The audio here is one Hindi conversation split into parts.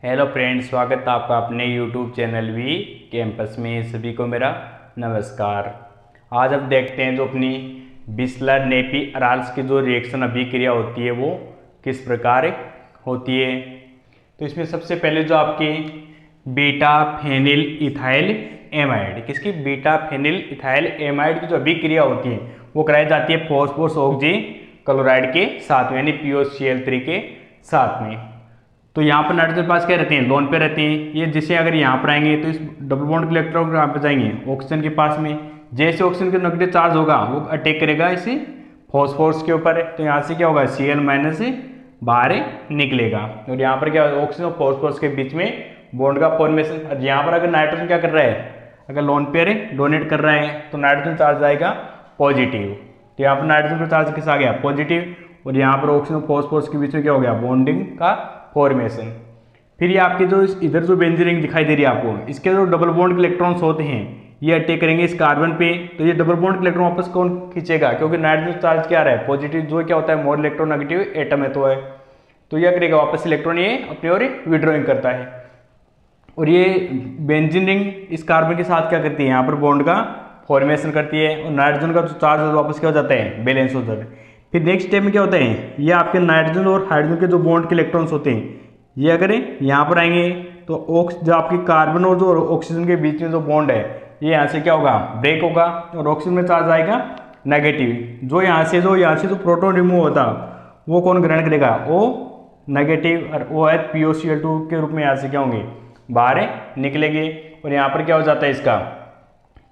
हेलो फ्रेंड्स, स्वागत है आपका अपने यूट्यूब चैनल वी कैंपस में। सभी को मेरा नमस्कार। आज अब देखते हैं जो अपनी बिस्लर नेपी अराल्स की जो रिएक्शन अभिक्रिया होती है वो किस प्रकार होती है। तो इसमें सबसे पहले जो आपकी बीटा फेनिल इथाइल एमाइड, किसकी बीटा फेनिल इथाइल एमाइड की जो अभिक्रिया होती है वो कराई जाती है फॉस्फोरस ऑक्सी क्लोराइड के साथ में, यानी POCl3 के साथ में। तो यहाँ पर नाइट्रोजन पास क्या रहते हैं, लोन पे रहते हैं ये, जिससे अगर यहाँ पर आएंगे तो इस डबल बॉन्ड के इलेक्ट्रॉन यहाँ पर जाएंगे ऑक्सीजन के पास में। जैसे ऑक्सीजन का नेगेटिव चार्ज होगा वो अटैक करेगा इसे फॉस्फोरस के ऊपर, तो यहाँ से क्या होगा Cl- बाहर निकलेगा और यहाँ पर क्या ऑक्सीजन और फॉस्फोरस के बीच में बॉन्ड का फॉर्मेशन। यहाँ पर अगर नाइट्रोजन क्या कर रहा है, अगर लोन पेयर डोनेट कर रहा है तो नाइट्रोजन चार्ज आएगा पॉजिटिव। तो यहाँ पर नाइट्रोजन का चार्ज किस आ गया, पॉजिटिव, और यहाँ पर ऑक्सीजन और फॉस्फोरस के बीच में क्या हो गया, बॉन्डिंग का फॉर्मेशन। फिर ये आपकी जो इधर जो बेंजीन रिंग दिखाई दे रही है आपको, इसके जो डबल बॉन्ड के इलेक्ट्रॉन्स होते हैं ये अटैक करेंगे इस कार्बन पे, तो ये डबल बॉन्ड के इलेक्ट्रॉन वापस कौन खींचेगा, क्योंकि नाइट्रोजन चार्ज क्या रहा है पॉजिटिव, जो क्या होता है मोर इलेक्ट्रोनेगेटिव एटम है तो यह करेगा वापस इलेक्ट्रॉन ये अपनी ओर विड्रॉइंग करता है। और ये बेंजीन रिंग इस कार्बन के साथ क्या करती है, यहाँ पर बॉन्ड का फॉर्मेशन करती है और नाइट्रोजन का जो चार्ज है वापस क्या हो जाता है, बैलेंस हो जाता है। फिर नेक्स्ट स्टेप में क्या होता है, ये आपके नाइट्रोजन और हाइड्रोजन के जो बॉन्ड के इलेक्ट्रॉन्स होते हैं ये अगर यहाँ पर आएंगे तो जो आपकी कार्बन और जो ऑक्सीजन के बीच में जो बॉन्ड है ये यहाँ से क्या होगा, ब्रेक होगा और ऑक्सीजन में चार्ज आएगा नेगेटिव। जो यहाँ से जो प्रोटॉन रिमूव होता वो कौन ग्रहण करेगा, O नेगेटिव, और OH POCl2 के रूप में यहाँ से क्या होंगे, बाहर निकलेंगे। और यहाँ पर क्या हो जाता है इसका,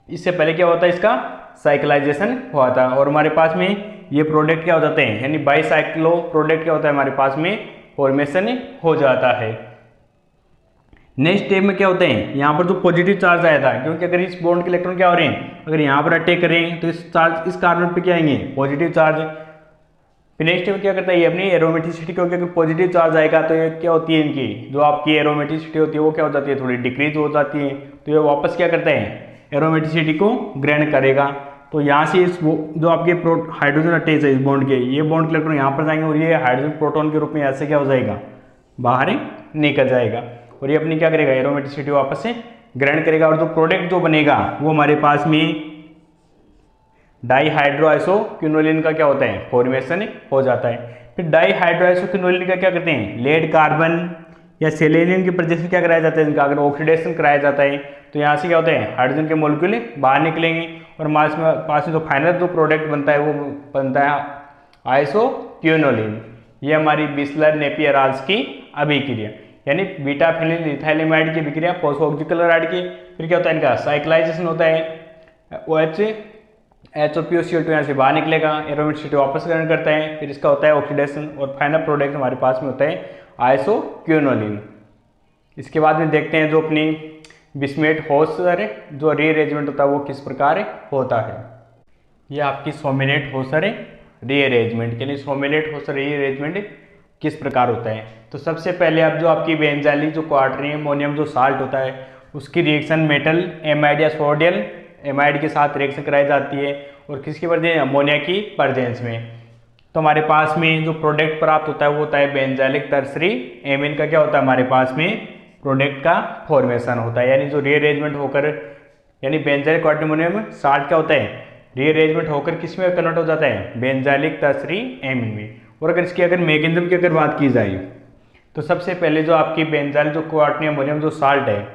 इससे पहले क्या होता है इसका साइक्लाइजेशन हुआ था और हमारे पास में ये प्रोडक्ट क्या हो जाते हैं, यानी बाईसाइक्लो प्रोडक्ट क्या होता है हमारे पास में फॉर्मेशन हो जाता है। नेक्स्ट स्टेप में क्या होते हैं, यहाँ पर जो पॉजिटिव चार्ज आया था, क्योंकि अगर इस बॉन्ड के इलेक्ट्रॉन क्या हो रहे हैं, अगर यहाँ पर अटैक करें तो इस कार्बन पे क्या आएंगे, पॉजिटिव चार्ज। फिर नेक्स्ट स्टेप क्या करता है ये अपनी एरोमेटिसिटी, क्योंकि अगर पॉजिटिव चार्ज आएगा तो ये क्या होती है, इनकी जो आपकी एरोमेटिसिटी होती है वो क्या हो जाती है, थोड़ी डिक्रीज हो जाती है। तो ये वापस क्या करते हैं, एरोमेटिसिटी को ग्रहण करेगा। तो यहाँ से इस जो आपके हाइड्रोजन अटैच है इस बॉन्ड के, ये बॉन्ड के इलेक्ट्रॉन यहाँ पर जाएंगे और ये हाइड्रोजन प्रोटॉन के रूप में ऐसे क्या हो जाएगा, बाहर निकल जाएगा और ये अपनी क्या करेगा, एरोमेटिसिटी वापस से ग्रहण करेगा। और जो प्रोडक्ट जो बनेगा वो हमारे पास में डाईहाइड्रोआइसोक्विनोलिन का क्या होता है, फॉर्मेशन हो जाता है। फिर डाईहाइड्रोआइसोक्विनोलिन का क्या करते हैं, लेड कार्बन या सेलेनियम के प्रेजेंस में क्या कराया जाता है, इनका अगर ऑक्सीडेशन कराया जाता है तो यहाँ से क्या होता है, हाइड्रोजन के मॉलिक्यूल बाहर निकलेंगे और पास में जो फाइनल जो प्रोडक्ट बनता है वो बनता है आइसोक्विनोलिन। ये हमारी बिस्लर नेपी अराल्स की अभिक्रिया, यानी बीटा फेनिल इथाइलेमाइड की अभिक्रिया फॉस्फोक्सीक्लोराइड की। फिर क्या होता है इनका साइक्लाइजेशन होता है, OH HOPOCl2 यहाँ से बाहर निकलेगा, एरोमेटिसिटी वापस ग्रहण करता है। फिर इसका होता है ऑक्सीडेशन और फाइनल प्रोडक्ट हमारे पास में होता है आइसोक्विनोलिन। इसके बाद में देखते हैं जो अपनी बिस्मेट होसर जो रीअरेंजमेंट होता है वो किस प्रकार होता है। ये आपकी सोमिनेट होसर रीअरेंजमेंट, यानी सोमिनेट होसर रीअरेंजमेंट किस प्रकार होता है। तो सबसे पहले आप जो आपकी बेंजाइलिक जो क्वार्टरी अमोनियम जो साल्ट होता है उसकी रिएक्शन मेटल एमाइड या सोडियम एमाइड के साथ रिएक्शन कराई जाती है और किसकी प्रेजेंस, अमोनिया की प्रेजेंस में। तो हमारे पास में जो प्रोडक्ट प्राप्त होता है वो होता है बेंजाइलिक टर्सरी एमीन का क्या होता है, हमारे पास में प्रोडक्ट का फॉर्मेशन होता है, यानी जो रीअरेंजमेंट होकर, यानी बेंजाइलिक क्वार्टरी अमोनियम साल्ट क्या होता है, रीअरेंजमेंट होकर किस में कन्वर्ट हो जाता है, बेंजाइलिक टर्सरी एमीन में। और अगर इसकी अगर मैकेनिज्म की अगर बात की जाए तो सबसे पहले जो आपकी बेंजाइल जो क्वार्टरी अमोनियम जो साल्ट है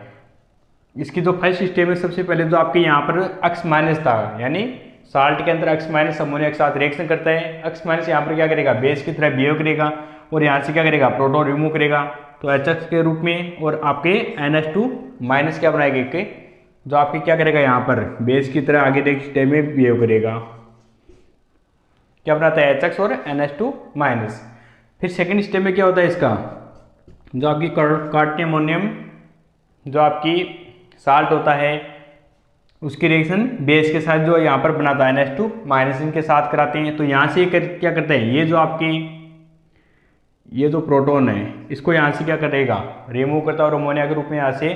इसकी जो फर्स्ट स्टेप में सबसे पहले जो आपके यहाँ पर अक्स माइनस था, यानी साल्ट के अंदर अक्स माइनस अमोनिया के साथ रिएक्शन करता है। अक्स माइनस यहाँ पर क्या करेगा, बेस की तरह बिहेव करेगा और यहाँ से क्या करेगा, प्रोटॉन रिमूव करेगा तो HX के रूप में, और आपके NH2 माइनस क्या बनाएगा कि जो आपके क्या करेगा, यहाँ पर बेस की तरह आगे नेक्स्ट स्टेप में बिहेव करेगा, क्या बनाता है HX और NH2 माइनस। फिर सेकेंड स्टेप में क्या होता है इसका, जो आपकी क्वार्टरी अमोनियम जो आपकी साल्ट होता है उसकी रिएक्शन बेस के साथ जो यहाँ पर बनाता है NH2 माइनस इनके साथ कराते हैं। तो यहाँ से क्या करते हैं, ये जो आपकी ये जो प्रोटॉन है इसको यहाँ से क्या करेगा, रिमूव करता है और अमोनिया के रूप में यहाँ से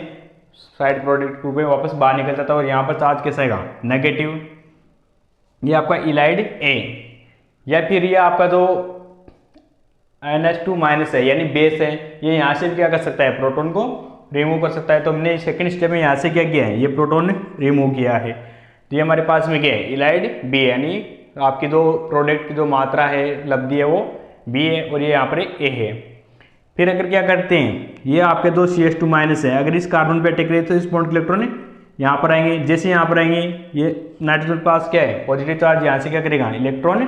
साइड प्रोडक्ट के रूप में वापस बाहर निकल जाता है। और यहाँ पर चार्ज कैसा आएगा, नेगेटिव। ये आपका इलाइड A, या फिर ये आपका जो NH2 माइनस है यानी बेस है, ये यहाँ से भी क्या कर सकता है, प्रोटॉन को रिमूव कर सकता है। तो हमने सेकंड स्टेप में यहाँ से क्या किया है, ये प्रोटॉन रिमूव किया है। तो ये हमारे पास में क्या है, इलाइड बी, यानी आपकी जो प्रोडक्ट की जो मात्रा है, लब्धि है, वो बी है और ये यहाँ पर ए है। फिर अगर क्या करते हैं, ये आपके दो CH2 माइनस है, अगर इस कार्बन पे अटैक रहे तो इस बॉन्ड के इलेक्ट्रॉन यहाँ पर आएंगे। जैसे यहाँ पर आएंगे, ये नाइट्रोजन पास क्या है, पॉजिटिव चार्ज, यहाँ से क्या करेगा, इलेक्ट्रॉन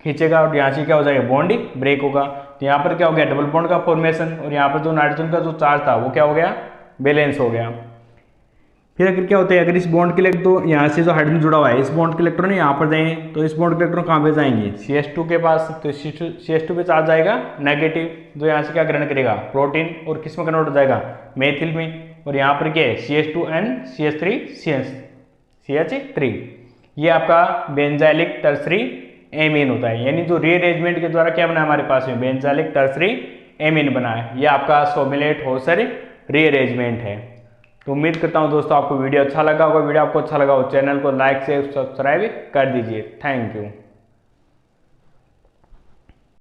खींचेगा और यहाँ से क्या हो जाएगा, बॉन्ड ब्रेक होगा। तो यहाँ पर क्या हो गया, डबल बॉन्ड का फॉर्मेशन, और यहाँ पर जो नाइट्रोजन का जो चार्ज था वो क्या हो गया, बैलेंस हो गया। फिर अगर क्या होता है, अगर इस बॉन्ड के इलेक्ट्रॉन तो यहाँ से जो हाइड्रोजन जुड़ा हुआ है, इस बॉन्ड के इलेक्ट्रॉन यहाँ पर जाएंगे, तो इस बॉन्ड के इलेक्ट्रॉन कहाँ पे जाएंगे, CH2 के पास। तो CH2 पे चार्ज आएगा नेगेटिव, जो यहाँ से क्या ग्रहण करेगा, प्रोटीन, और किस में कन्वर्ट हो जाएगा, मेथिल में। और यहाँ पर क्या है, CH2N CH3 ये आपका बेंजाइलिक टर्सरी एमीन होता है, यानी जो रीअरेंजमेंट के द्वारा क्या बना हमारे पास में, बेंजाइलिक टर्सरी एमीन बना है। ये आपका सोमेलेट-होसर रीअरेंजमेंट है। तो उम्मीद करता हूँ दोस्तों आपको वीडियो अच्छा लगा होगा। वीडियो आपको अच्छा लगा हो चैनल को लाइक से सब्सक्राइब कर दीजिए। Thank you.